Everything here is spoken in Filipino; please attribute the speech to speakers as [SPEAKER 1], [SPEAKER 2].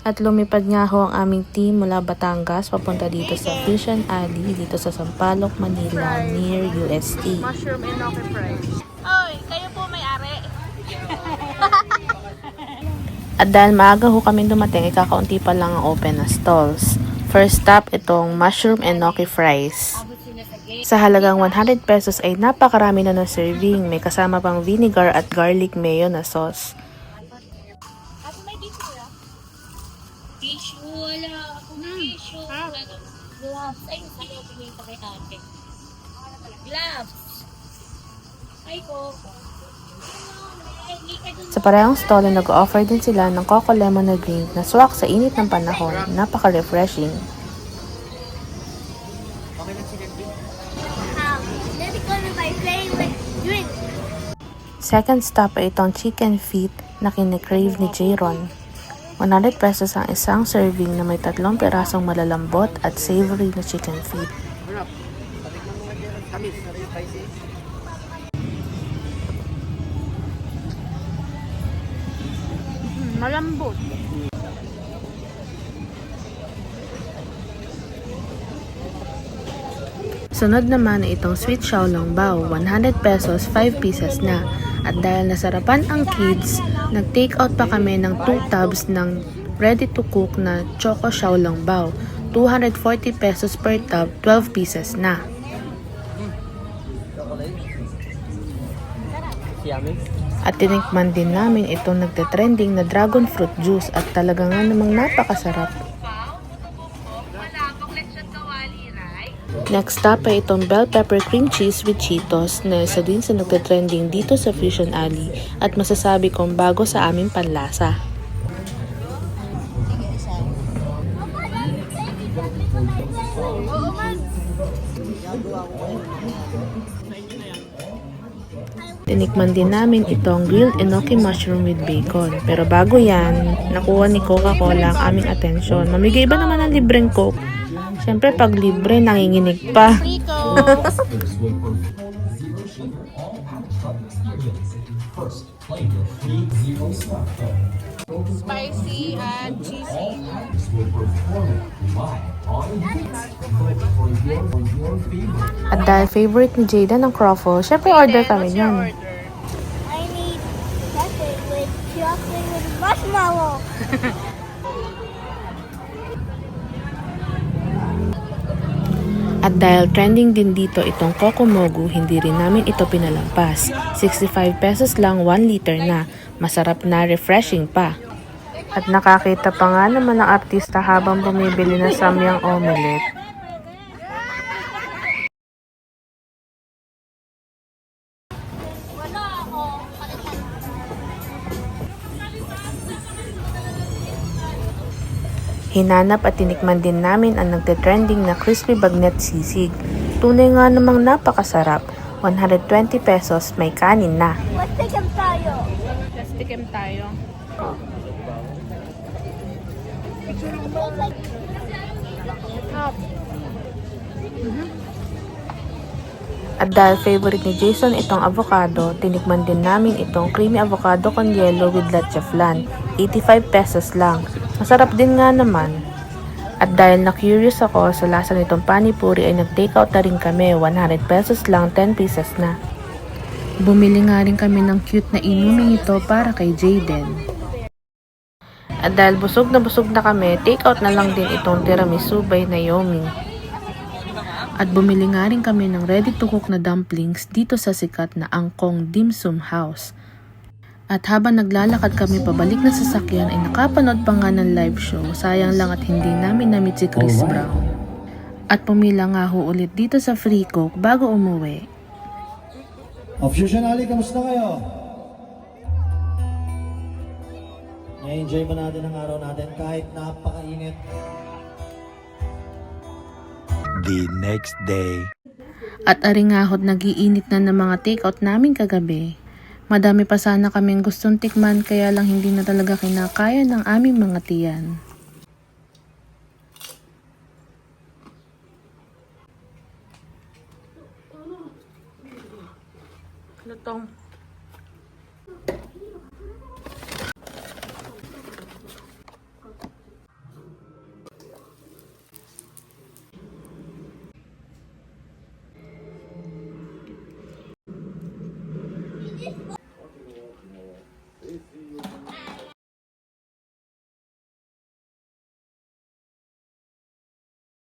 [SPEAKER 1] At lumipad nga ho ang aming team mula Batangas papunta dito sa Fusion Alley dito sa Sampaloc, Manila near UST.
[SPEAKER 2] Mushroom enoki fries. Oy, kayo po may-ari.
[SPEAKER 1] At dahil maaga ho kami dumating, kakaunti pa lang ang open na stalls. First stop, itong mushroom enoki fries. Sa halagang 100 pesos ay napakarami na ng serving. May kasama pang vinegar at garlic mayo na sauce.
[SPEAKER 2] Ako may tissue ya? Tissue, wala. Ako may tissue. Gloves. Ay, ano tingin pa kay ate? Gloves. Ay, Coco.
[SPEAKER 1] Sa parehong stall ay nag-offer din sila ng Coco Lemon na drink na swak sa init ng panahon. Napaka-refreshing. Second stop ay itong chicken feet na kine-crave ni Jayron. 100 pesos ang isang serving na may 3 pirasong malalambot at savory na chicken feet.
[SPEAKER 2] Malambot.
[SPEAKER 1] Sunod naman ay itong sweet xiaolongbao, 100 pesos, 5 pieces na. At dahil nasarapan ang kids, nag-take out pa kami ng 2 tubs ng ready to cook na choco xiaolongbao, 240 pesos per tub, 12 pieces na. At tinikman din namin itong nagte-trending na dragon fruit juice at talaga nga namang napakasarap. Next stop ay itong bell pepper cream cheese with Cheetos na isa din sa nagte-trending dito sa Fusion Alley at masasabi kong bago sa aming panlasa. Tinikman din namin itong grilled enoki mushroom with bacon. Pero bago yan, nakuha ni Coca-Cola ang aming atensyon. Mamigay ba naman ng libreng Coke? Siyempre pag libre, nanginginig pa.
[SPEAKER 2] Spicy and cheesy.
[SPEAKER 1] At dahil favorite ni Jada ng croffle, syempre order kami nun.
[SPEAKER 3] I need chocolate with marshmallow.
[SPEAKER 1] At dahil trending din dito itong Coco Mogu, hindi rin namin ito pinalampas. 65 pesos lang 1 liter na. Masarap na, refreshing pa. At nakakita pa nga naman ng artista habang bumibili ng samyang omelette. Hinanap at tinikman din namin ang nagte-trending na crispy bagnet sisig. Tunay nga namang napakasarap. 120 pesos, may kanin na.
[SPEAKER 3] Let's take them tayo.
[SPEAKER 2] Let's tikim tayo.
[SPEAKER 1] At dahil favorite ni Jason itong avocado, tinikman din namin itong creamy avocado con yelo with leche flan. 85 pesos lang. Masarap din nga naman. At dahil na-curious ako sa lasa nitong panipuri ay nag-take out na rin kami. 100 pesos lang, 10 pieces na. Bumili nga rin kami ng cute na inuming ito para kay Jaden. At dahil busog na kami, take out na lang din itong tiramisu by Naomi. At bumili nga rin kami ng ready-to-cook na dumplings dito sa sikat na Angkong Dim Sum House. At habang naglalakad kami pabalik na sasakyan ay nakapanood pa nga ng live show. Sayang lang at hindi namin na-meet si Chris Brown. At pumila nga ho ulit dito sa Free Coke bago umuwi.
[SPEAKER 4] Fusion Alley, kamusta kayo? Na-enjoy ba natin ang araw natin kahit napakainit?
[SPEAKER 5] The next day.
[SPEAKER 1] At aringahot nagiinit na ng mga take-out namin kagabi. Madami pa sana kaming gustong tikman kaya lang hindi na talaga kinakaya ng aming mga tiyan.
[SPEAKER 2] Lutong.